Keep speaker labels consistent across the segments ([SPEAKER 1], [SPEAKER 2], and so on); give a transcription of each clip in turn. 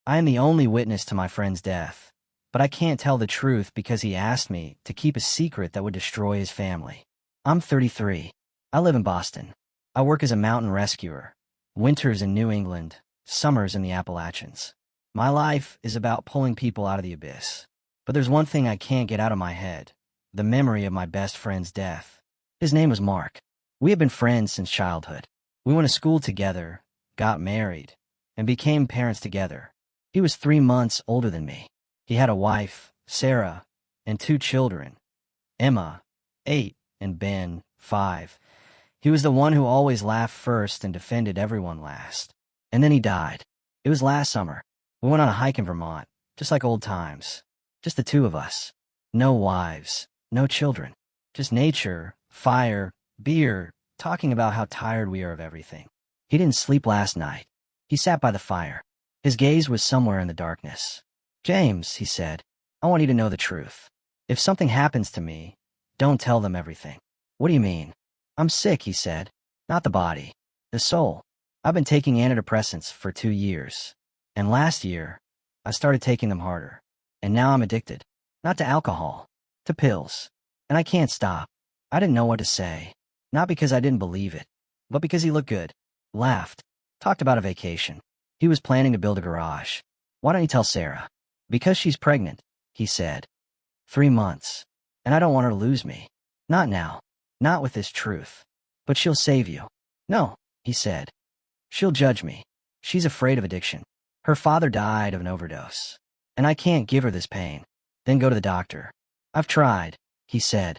[SPEAKER 1] I am the only witness to my friend's death, but I can't tell the truth because he asked me to keep a secret that would destroy his family. I'm 33. I live in Boston. I work as a mountain rescuer. Winters in New England, summers in the Appalachians. My life is about pulling people out of the abyss. But there's one thing I can't get out of my head: the memory of my best friend's death. His name was Mark. We had been friends since childhood. We went to school together, got married, and became parents together. He was 3 months older than me. He had a wife, Sarah, and 2 children, Emma, 8, and Ben, 5. He was the one who always laughed first and defended everyone last. And then he died. It was last summer. We went on a hike in Vermont, just like old times. Just the 2 of us. No wives, no children. Just nature, fire, beer, talking about how tired we are of everything. He didn't sleep last night. He sat by the fire. His gaze was somewhere in the darkness. "James," he said, "I want you to know the truth. If something happens to me, don't tell them everything." "What do you mean?" "I'm sick," he said. "Not the body. The soul. I've been taking antidepressants for 2 years. And last year, I started taking them harder. And now I'm addicted. Not to alcohol. To pills. And I can't stop." I didn't know what to say. Not because I didn't believe it, but because he looked good. Laughed. Talked about a vacation. He was planning to build a garage. "Why don't you tell Sarah?" "Because she's pregnant," he said. 3 months. And I don't want her to lose me. Not now. Not with this truth. But she'll save you. "No," he said. "She'll judge me. She's afraid of addiction. Her father died of an overdose. And I can't give her this pain. Then go to the doctor." "I've tried," he said.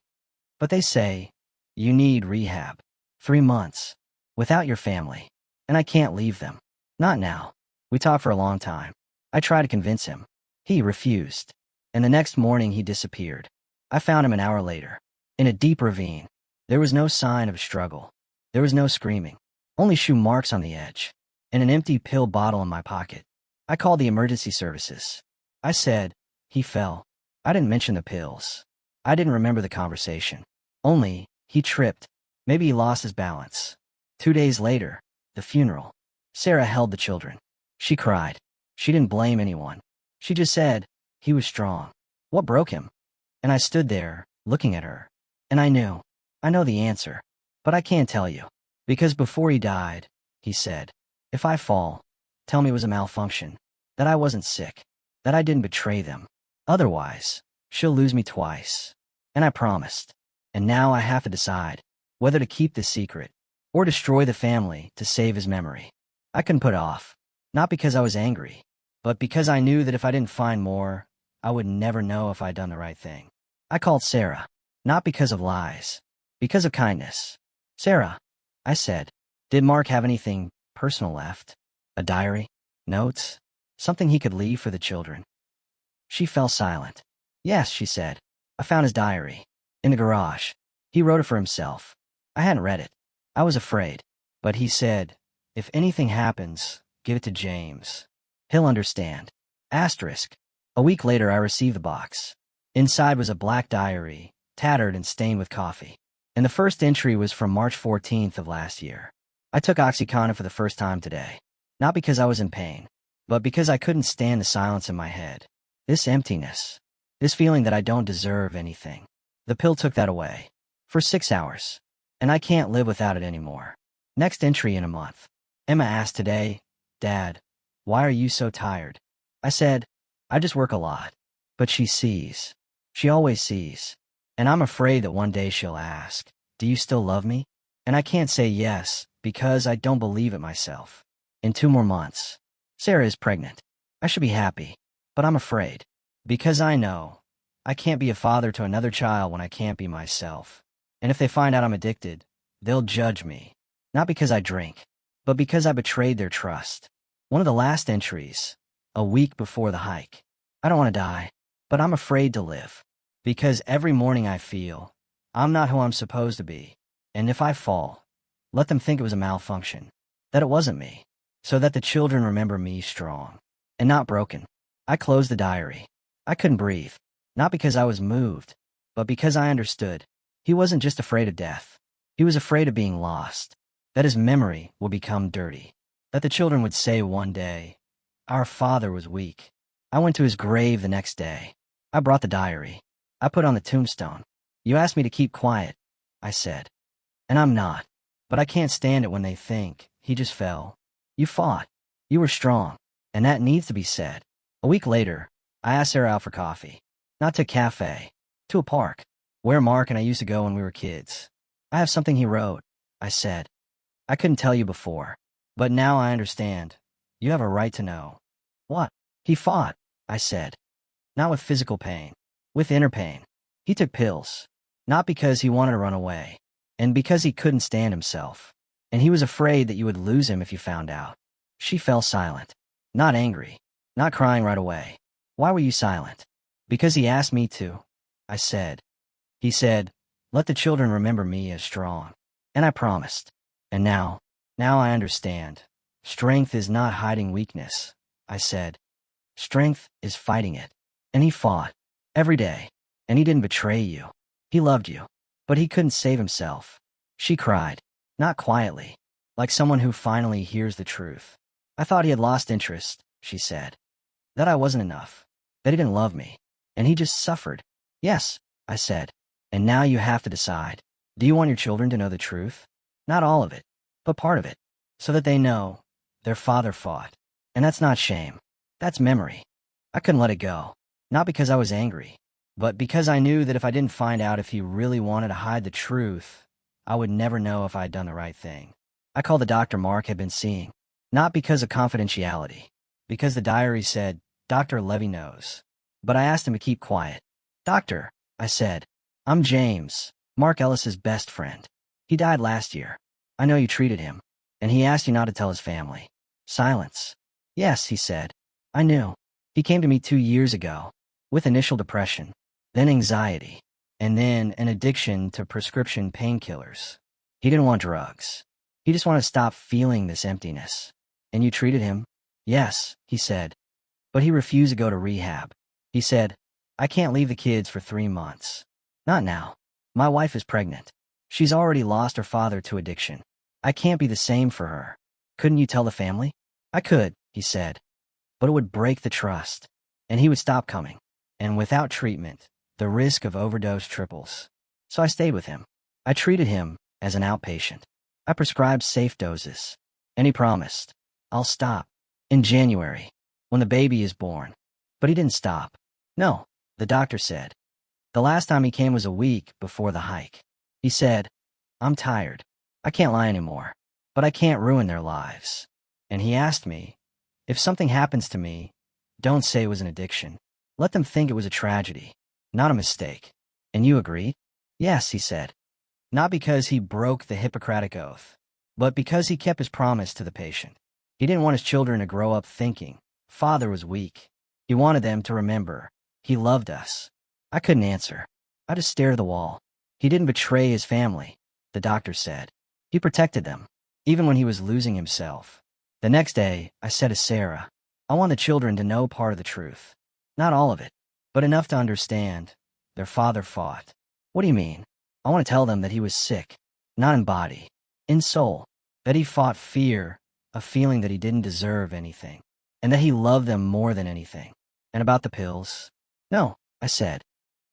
[SPEAKER 1] "But they say, you need rehab. 3 months. Without your family. And I can't leave them. Not now." We talked for a long time. I tried to convince him. He refused. And the next morning he disappeared. I found him an hour later. In a deep ravine. There was no sign of a struggle. There was no screaming. Only shoe marks on the edge. And an empty pill bottle in my pocket. I called the emergency services. I said, "He fell." I didn't mention the pills. I didn't remember the conversation. Only, he tripped. Maybe he lost his balance. 2 days later, the funeral. Sarah held the children. She cried. She didn't blame anyone. She just said, he was strong. What broke him? And I stood there, looking at her. And I knew. I know the answer. But I can't tell you. Because before he died, he said, "If I fall, tell me it was a malfunction. That I wasn't sick. That I didn't betray them. Otherwise, she'll lose me twice." And I promised. And now I have to decide whether to keep this secret or destroy the family to save his memory. I couldn't put it off. Not because I was angry, but because I knew that if I didn't find more, I would never know if I'd done the right thing. I called Sarah. Not because of lies. Because of kindness. "Sarah," I said, "did Mark have anything personal left? A diary? Notes? Something he could leave for the children?" She fell silent. "Yes," she said. "I found his diary. In the garage. He wrote it for himself. I hadn't read it. I was afraid. But he said, if anything happens, give it to James. He'll understand." Asterisk. A week later I received the box. Inside was a black diary, tattered and stained with coffee. And the first entry was from March 14th of last year. "I took OxyContin for the first time today. Not because I was in pain, but because I couldn't stand the silence in my head. This emptiness. This feeling that I don't deserve anything. The pill took that away. For 6 hours. And I can't live without it anymore." Next entry in a month. Emma asked today, "Dad, why are you so tired?" I said, "I just work a lot." But she sees. She always sees. And I'm afraid that one day she'll ask, "Do you still love me?" And I can't say yes, because I don't believe it myself. In 2 more months. Sarah is pregnant. I should be happy. But I'm afraid. Because I know I can't be a father to another child when I can't be myself. And if they find out I'm addicted, they'll judge me. Not because I drink, but because I betrayed their trust. One of the last entries. A week before the hike. I don't want to die, but I'm afraid to live. Because every morning I feel I'm not who I'm supposed to be. And if I fall, let them think it was a malfunction. That it wasn't me. So that the children remember me strong. And not broken. I closed the diary. I couldn't breathe. Not because I was moved, but because I understood. He wasn't just afraid of death. He was afraid of being lost. That his memory would become dirty. That the children would say one day, Our father was weak. I went to his grave the next day. I brought the diary. I put on the tombstone. You asked me to keep quiet, I said. And I'm not. But I can't stand it when they think, he just fell. You fought. You were strong. And that needs to be said. A week later, I asked Sarah out for coffee. Not to a cafe. To a park. Where Mark and I used to go when we were kids. I have something he wrote, I said. I couldn't tell you before. But now I understand. You have a right to know. What? He fought, I said. Not with physical pain. With inner pain. He took pills. Not because he wanted to run away. And because he couldn't stand himself. And he was afraid that you would lose him if you found out. She fell silent. Not angry. Not crying right away. Why were you silent? Because he asked me to, I said. He said, let the children remember me as strong. And I promised. And now I understand. Strength is not hiding weakness, I said. Strength is fighting it. And he fought. Every day. And he didn't betray you. He loved you. But he couldn't save himself. She cried. Not quietly. Like someone who finally hears the truth. I thought he had lost interest, she said. That I wasn't enough. That he didn't love me. And he just suffered. Yes, I said. And now you have to decide. Do you want your children to know the truth? Not all of it, but part of it. So that they know their father fought. And that's not shame. That's memory. I couldn't let it go. Not because I was angry, but because I knew that if I didn't find out if he really wanted to hide the truth, I would never know if I'd done the right thing. I called the doctor Mark had been seeing. Not because of confidentiality. Because the diary said, Dr. Levy knows. But I asked him to keep quiet. Doctor, I said, I'm James, Mark Ellis's best friend. He died last year. I know you treated him. And he asked you not to tell his family. Silence. Yes, he said. I knew. He came to me 2 years ago. With initial depression. Then anxiety. And then an addiction to prescription painkillers. He didn't want drugs. He just wanted to stop feeling this emptiness. And you treated him? Yes, he said. But he refused to go to rehab. He said, I can't leave the kids for 3 months. Not now. My wife is pregnant. She's already lost her father to addiction. I can't be the same for her. Couldn't you tell the family? I could, he said. But it would break the trust. And he would stop coming. And without treatment, the risk of overdose triples. So I stayed with him. I treated him as an outpatient. I prescribed safe doses. And he promised, I'll stop. In January, when the baby is born. But he didn't stop. No, the doctor said. The last time he came was a week before the hike. He said, I'm tired. I can't lie anymore. But I can't ruin their lives. And he asked me, if something happens to me, don't say it was an addiction. Let them think it was a tragedy, not a mistake. And you agree? Yes, he said. Not because he broke the Hippocratic Oath, but because he kept his promise to the patient. He didn't want his children to grow up thinking father was weak. He wanted them to remember he loved us. I couldn't answer. I just stared at the wall. He didn't betray his family, the doctor said. He protected them, even when he was losing himself. The next day, I said to Sarah, I want the children to know part of the truth. Not all of it, but enough to understand. Their father fought. What do you mean? I want to tell them that he was sick, not in body, in soul. That he fought fear, a feeling that he didn't deserve anything. And that he loved them more than anything. And about the pills? No, I said.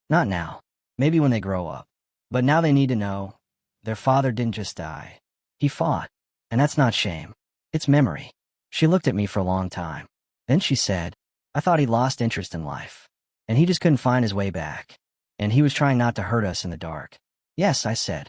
[SPEAKER 1] Not now. Maybe when they grow up. But now they need to know. Their father didn't just die. He fought. And that's not shame. It's memory. She looked at me for a long time. Then she said, I thought he lost interest in life. And he just couldn't find his way back. And he was trying not to hurt us in the dark. Yes, I said.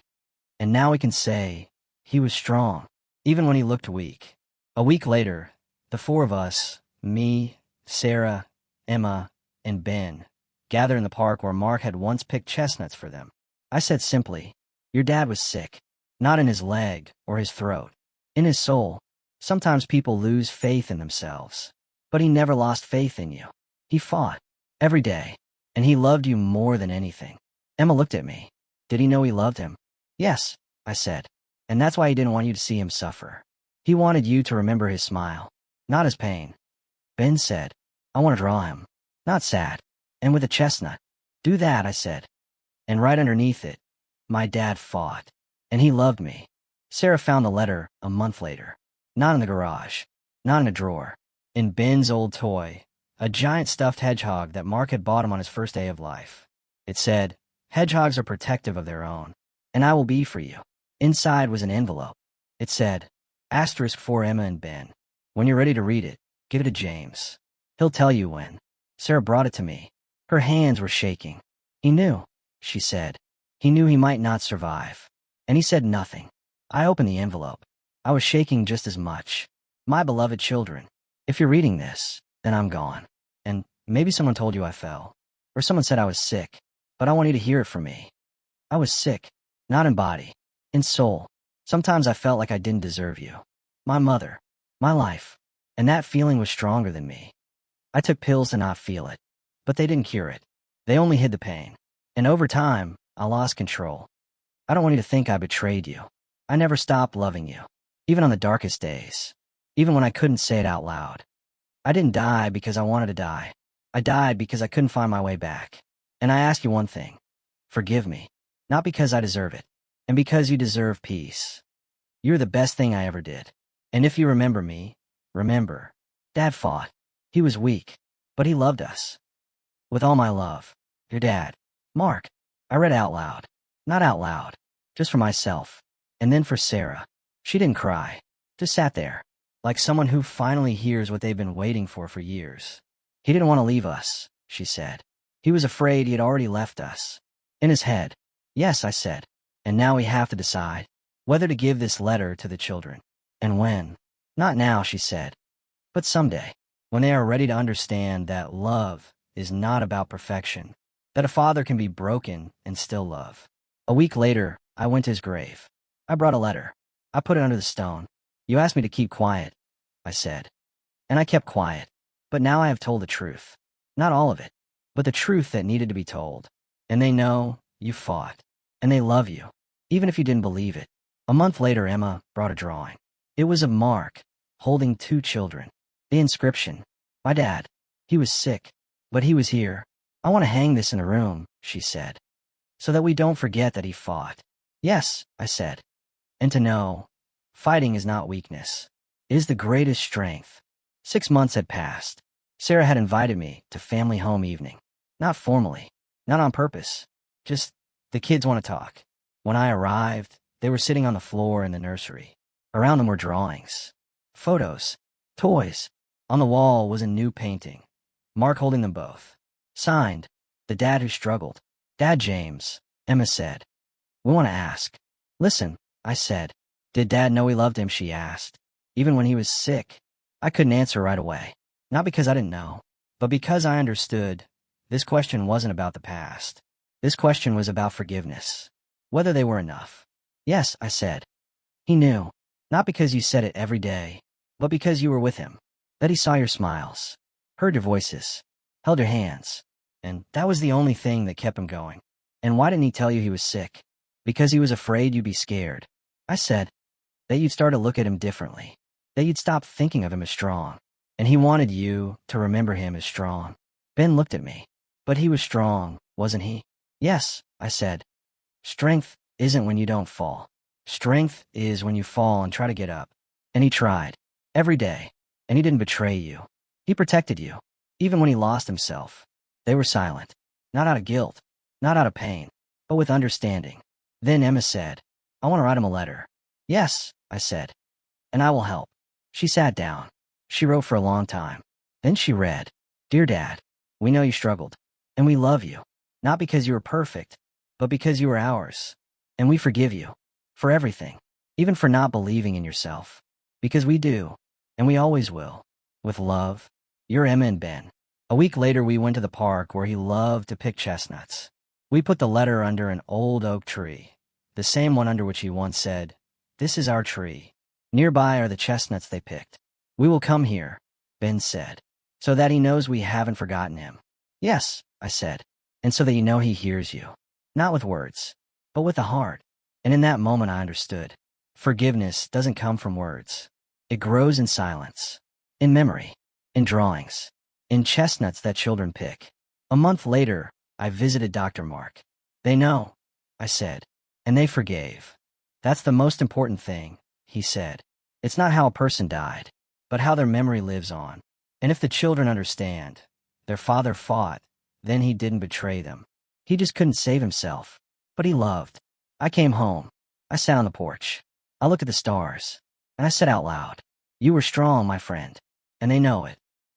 [SPEAKER 1] And now we can say, he was strong, even when he looked weak. A week later, the 4 of us, me, Sarah, Emma, and Ben, gathered in the park where Mark had once picked chestnuts for them. I said simply, your dad was sick. Not in his leg or his throat. In his soul. Sometimes people lose faith in themselves. But he never lost faith in you. He fought. Every day. And he loved you more than anything. Emma looked at me. Did he know he loved him? Yes, I said. And that's why he didn't want you to see him suffer. He wanted you to remember his smile. Not his pain. Ben said, I want to draw him. Not sad. And with a chestnut. Do that, I said. And right underneath it, my dad fought. And he loved me. Sarah found the letter a month later. Not in the garage. Not in a drawer. in Ben's old toy, a giant stuffed hedgehog that Mark had bought him on his first day of life. It said, "Hedgehogs are protective of their own, and I will be for you." Inside was an envelope. It said, asterisk for Emma and Ben. When you're ready to read it, give it to James. He'll tell you when. Sarah brought it to me. Her hands were shaking. He knew, she said. He knew he might not survive. And he said nothing. I opened the envelope. I was shaking just as much. My beloved children, if you're reading this, then I'm gone. And maybe someone told you I fell. Or someone said I was sick. But I want you to hear it from me. I was sick, not in body, in soul. Sometimes I felt like I didn't deserve you. My mother, my life. And that feeling was stronger than me. I took pills to not feel it. But they didn't cure it. They only hid the pain. And over time, I lost control. I don't want you to think I betrayed you. I never stopped loving you. Even on the darkest days. Even when I couldn't say it out loud. I didn't die because I wanted to die. I died because I couldn't find my way back. And I ask you one thing. Forgive me. Not because I deserve it. And because you deserve peace. You're the best thing I ever did. And if you remember me, remember. Dad fought. He was weak. But he loved us. With all my love. Your dad. Mark. I read out loud. Not out loud. Just for myself. And then for Sarah. She didn't cry. Just sat there. Like someone who finally hears what they've been waiting for years. He didn't want to leave us, she said. He was afraid he had already left us. In his head. Yes, I said. And now we have to decide whether to give this letter to the children. And when. Not now, she said. But someday. When they are ready to understand that love is not about perfection. That a father can be broken and still love. A week later, I went to his grave. I brought a letter. I put it under the stone. You asked me to keep quiet, I said. And I kept quiet. But now I have told the truth. Not all of it, but the truth that needed to be told. And they know you fought. And they love you, even if you didn't believe it. A month later, Emma brought a drawing. It was of Mark, holding 2 children. The inscription, my dad. He was sick, but he was here. I want to hang this in a room, she said, so that we don't forget that he fought. Yes, I said. And to know, fighting is not weakness. It is the greatest strength. 6 months had passed. Sarah had invited me to family home evening. Not formally, not on purpose. Just, the kids want to talk. When I arrived, they were sitting on the floor in the nursery. Around them were drawings, photos, toys. On the wall was a new painting. Mark holding them both. Signed, the dad who struggled. Dad James, Emma said. We want to ask. Listen, I said. Did Dad know we loved him, she asked. Even when he was sick. I couldn't answer right away. Not because I didn't know, but because I understood. This question wasn't about the past. This question was about forgiveness. Whether they were enough. Yes, I said. He knew. Not because you said it every day, but because you were with him. That he saw your smiles. Heard your voices. Held your hands. And that was the only thing that kept him going. And why didn't he tell you he was sick? Because he was afraid you'd be scared. I said. That you'd start to look at him differently. That you'd stop thinking of him as strong. And he wanted you to remember him as strong. Ben looked at me. But he was strong, wasn't he? Yes, I said. Strength isn't when you don't fall. Strength is when you fall and try to get up. And he tried. Every day. And he didn't betray you. He protected you. Even when he lost himself. They were silent. Not out of guilt. Not out of pain. But with understanding. Then Emma said, I want to write him a letter. Yes, I said. And I will help. She sat down. She wrote for a long time. Then she read, Dear Dad, we know you struggled. And we love you. Not because you were perfect, but because you were ours. And we forgive you. For everything. Even for not believing in yourself. Because we do. And we always will. With love. Your Emma and Ben. A week later we went to the park where he loved to pick chestnuts. We put the letter under an old oak tree. The same one under which he once said, This is our tree. Nearby are the chestnuts they picked. We will come here, Ben said. So that he knows we haven't forgotten him. Yes, I said. And so that you know he hears you. Not with words, but with the heart. And in that moment I understood. Forgiveness doesn't come from words. It grows in silence. In memory. In drawings. In chestnuts that children pick. A month later, I visited Dr. Mark. They know, I said. And they forgave. That's the most important thing, he said. It's not how a person died, but how their memory lives on. And if the children understand, their father fought, then he didn't betray them. He just couldn't save himself. But he loved. I came home. I sat on the porch. I looked at the stars. And I said out loud, "You were strong, my friend." And they know it.